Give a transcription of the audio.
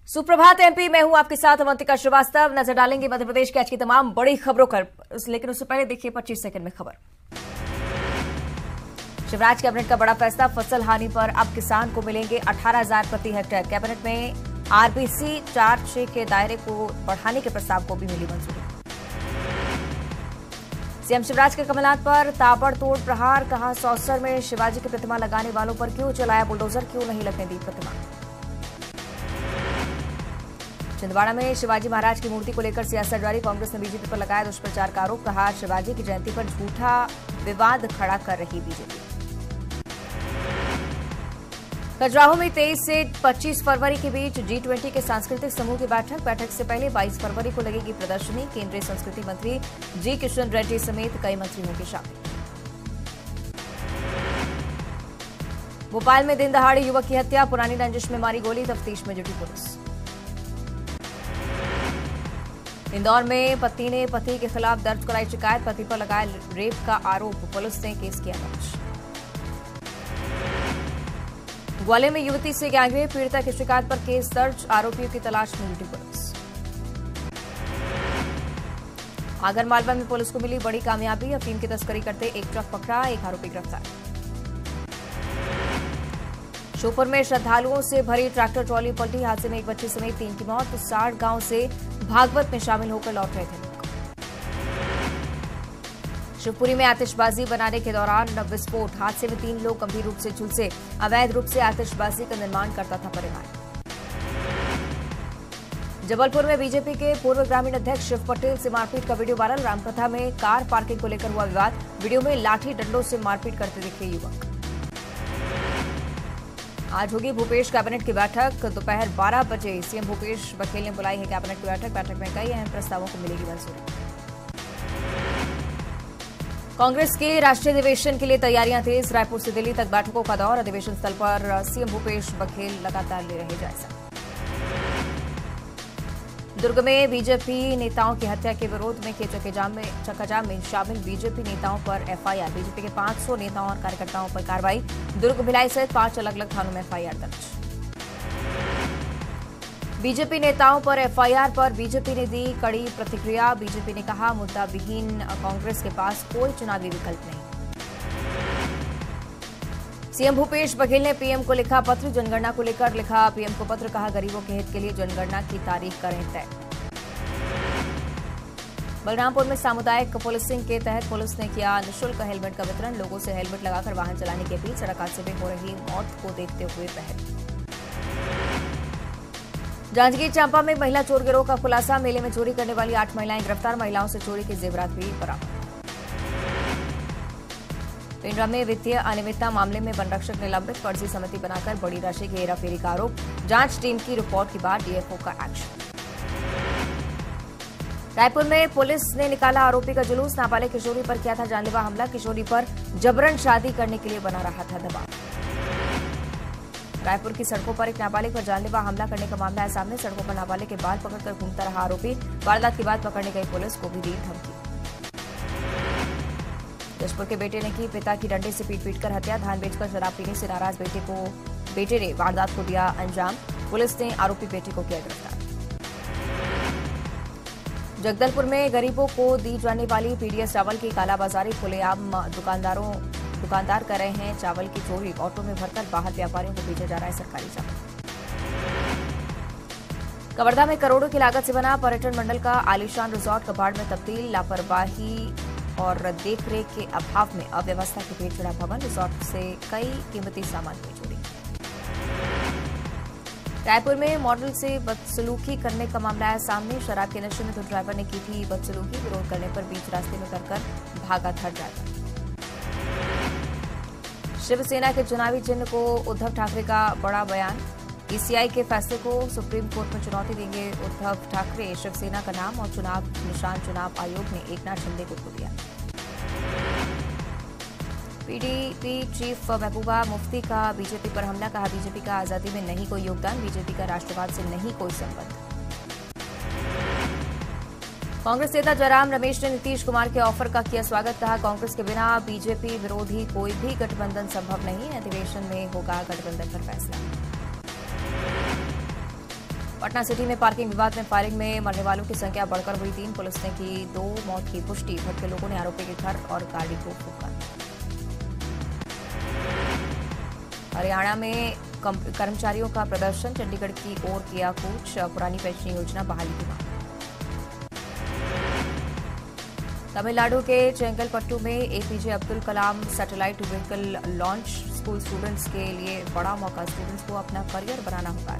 सुप्रभात एमपी में हूं आपके साथ अवंतिका श्रीवास्तव। नजर डालेंगे मध्य प्रदेश की आज की तमाम बड़ी खबरों पर, लेकिन उससे पहले देखिए 25 सेकंड में खबर। शिवराज कैबिनेट का बड़ा फैसला, फसल हानि पर अब किसान को मिलेंगे 18,000 प्रति हेक्टेयर। कैबिनेट में आरबीसी 4-6 के दायरे को बढ़ाने के प्रस्ताव को भी मिली मंजूरी। सीएम शिवराज के कमलनाथ पर ताबड़तोड़ प्रहार, कहा सौसर में शिवाजी की प्रतिमा लगाने वालों पर क्यों चलाया बुलडोजर, क्यों नहीं लगने दी प्रतिमा। छिंदवाड़ा में शिवाजी महाराज की मूर्ति को लेकर सियासत जारी, कांग्रेस ने बीजेपी पर लगाया दुष्प्रचार का आरोप, कहा शिवाजी की जयंती पर झूठा विवाद खड़ा कर रही बीजेपी। खजुराहो में 23 से 25 फरवरी के बीच G20 के सांस्कृतिक समूह की बैठक से पहले 22 फरवरी को लगेगी प्रदर्शनी। केंद्रीय संस्कृति मंत्री जी किशन रेड्डी समेत कई मंत्री होंगे शामिल। भोपाल में दिन दहाड़े युवक की हत्या, पुरानी रंजिश में मारी गोली, तफ्तीश में जुटी पुलिस। इंदौर में पत्नी ने पति के खिलाफ दर्ज कराई शिकायत, पति पर लगाया रेप का आरोप, पुलिस ने केस किया दर्ज। ग्वालियर में युवती से गैंगरेप, पीड़िता की शिकायत पर केस दर्ज, आरोपियों की तलाश में जुटी पुलिस। आगरमालवा में पुलिस को मिली बड़ी कामयाबी, अफीम की तस्करी करते एक ट्रक पकड़ा, एक आरोपी गिरफ्तार। श्योपुर में श्रद्धालुओं से भरी ट्रैक्टर ट्रॉली पलटी, हादसे में एक बच्चे समेत 3 की मौत। 60 गांव से भागवत में शामिल होकर लौट रहे थे लोग। शिवपुरी में आतिशबाजी बनाने के दौरान विस्फोट, हादसे में 3 लोग गंभीर रूप से झुलसे, अवैध रूप से आतिशबाजी का निर्माण करता था परिवार। जबलपुर में बीजेपी के पूर्व ग्रामीण अध्यक्ष शिव पटेल से मारपीट का वीडियो वायरल, रामप्रथा में कार पार्किंग को लेकर हुआ विवाद, वीडियो में लाठी डंडों से मारपीट करते दिखे युवक। आज होगी भूपेश कैबिनेट की बैठक, दोपहर 12 बजे सीएम भूपेश बघेल ने बुलाई है कैबिनेट की बैठक में कई अहम प्रस्तावों को मिलेगी मंजूरी। कांग्रेस के राष्ट्रीय अधिवेशन के लिए तैयारियां तेज, रायपुर से दिल्ली तक बैठकों का दौर, अधिवेशन स्थल पर सीएम भूपेश बघेल लगातार ले रहे जायजा। दुर्ग में बीजेपी नेताओं की हत्या के विरोध में किए चक्काजाम में शामिल बीजेपी नेताओं पर एफआईआर, बीजेपी के 500 नेताओं और कार्यकर्ताओं पर कार्रवाई, दुर्ग भिलाई सहित 5 अलग अलग थानों में एफआईआर दर्ज। बीजेपी नेताओं पर एफआईआर पर बीजेपी ने दी कड़ी प्रतिक्रिया, बीजेपी ने कहा मुद्दा विहीन कांग्रेस के पास कोई चुनावी विकल्प नहीं। सीएम भूपेश बघेल ने पीएम को लिखा पत्र, जनगणना को लेकर लिखा पीएम को पत्र, कहा गरीबों के हित के लिए जनगणना की तारीख करें तय। बलरामपुर में सामुदायिक पुलिसिंग के तहत पुलिस ने किया निःशुल्क हेलमेट का वितरण, लोगों से हेलमेट लगाकर वाहन चलाने की अपील, सड़क हादसे में हो रही मौत को देखते हुए पहल। जांजगीर चांपा में महिला चोर गिरोह का खुलासा, मेले में चोरी करने वाली 8 महिलाएं गिरफ्तार, महिलाओं से चोरी के जेवरात भी बरामद। पिंडरा में वित्तीय अनियमितता मामले में वनरक्षक निलंबित, फर्जी समिति बनाकर बड़ी राशि की हेराफेरी का आरोप, जांच टीम की रिपोर्ट के बाद डीएफओ का एक्शन। रायपुर में पुलिस ने निकाला आरोपी का जुलूस, नाबालिग किशोरी पर किया था जानलेवा हमला, किशोरी पर जबरन शादी करने के लिए बना रहा था दबाव। रायपुर की सड़कों पर एक नाबालिग पर जानलेवा हमला करने का मामला है सामने, सड़कों पर नाबालिग के बाल पकड़कर घूमता रहा आरोपी, वारदात के बाद पकड़ने गई पुलिस को भी दी धमकी। जशपुर के बेटे ने की पिता की डंडे से पीट कर हत्या, धान बेचकर शराब पीने से नाराज बेटे ने वारदात को दिया अंजाम, पुलिस ने आरोपी बेटे को किया गिरफ्तार। जगदलपुर में गरीबों को दी जाने वाली पीडीएस चावल की कालाबाजारी, खुलेआम दुकानदार कर रहे हैं चावल की चोरी, ऑटो में भरकर बाहर व्यापारियों को भेजा जा रहा है सरकारी चावल। कवर्धा में करोड़ों की लागत से बना पर्यटन मंडल का आलीशान रिजॉर्ट कबाड़ में तब्दील, लापरवाही और देखरेख के अभाव में अव्यवस्था के पेट चढ़ा भवन, रिजॉर्ट से कई कीमती सामान हुए चोरी। रायपुर में मॉडल से बदसलूकी करने का मामला आया सामने, शराब के नशे में तो ड्राइवर ने की थी बदसलूकी, विरोध करने पर बीच रास्ते में कर भागा था ड्राइवर। शिवसेना के चुनावी चिन्ह को उद्धव ठाकरे का बड़ा बयान, ईसीआई के फैसले को सुप्रीम कोर्ट में चुनौती देंगे उद्धव ठाकरे, शिवसेना का नाम और चुनाव निशान चुनाव आयोग ने एकनाथ शिंदे को दिया। पीडीपी चीफ महबूबा मुफ्ती का बीजेपी पर हमला, कहा बीजेपी का आजादी में नहीं कोई योगदान, बीजेपी का राष्ट्रवाद से नहीं कोई संबंध। कांग्रेस नेता जयराम रमेश ने नीतीश कुमार के ऑफर का किया स्वागत, कहा कांग्रेस के बिना बीजेपी विरोधी कोई भी गठबंधन संभव नहीं, अधिवेशन में होगा गठबंधन पर फैसला। पटना सिटी में पार्किंग विवाद में फायरिंग में मरने वालों की संख्या बढ़कर हुई 3। पुलिस ने की 2 मौत की पुष्टि। भटके लोगों ने आरोपी के घर और गाड़ी को फूंका। हरियाणा में कर्मचारियों का प्रदर्शन, चंडीगढ़ की ओर किया कूच। पुरानी पेंशन योजना बहाली की मांग। तमिलनाडु के चेंगलपट्टू में APJ Abdul Kalam satellite vehicle launch. School students के लिए बड़ा मौका, स्टूडेंट्स को अपना करियर बनाना होगा।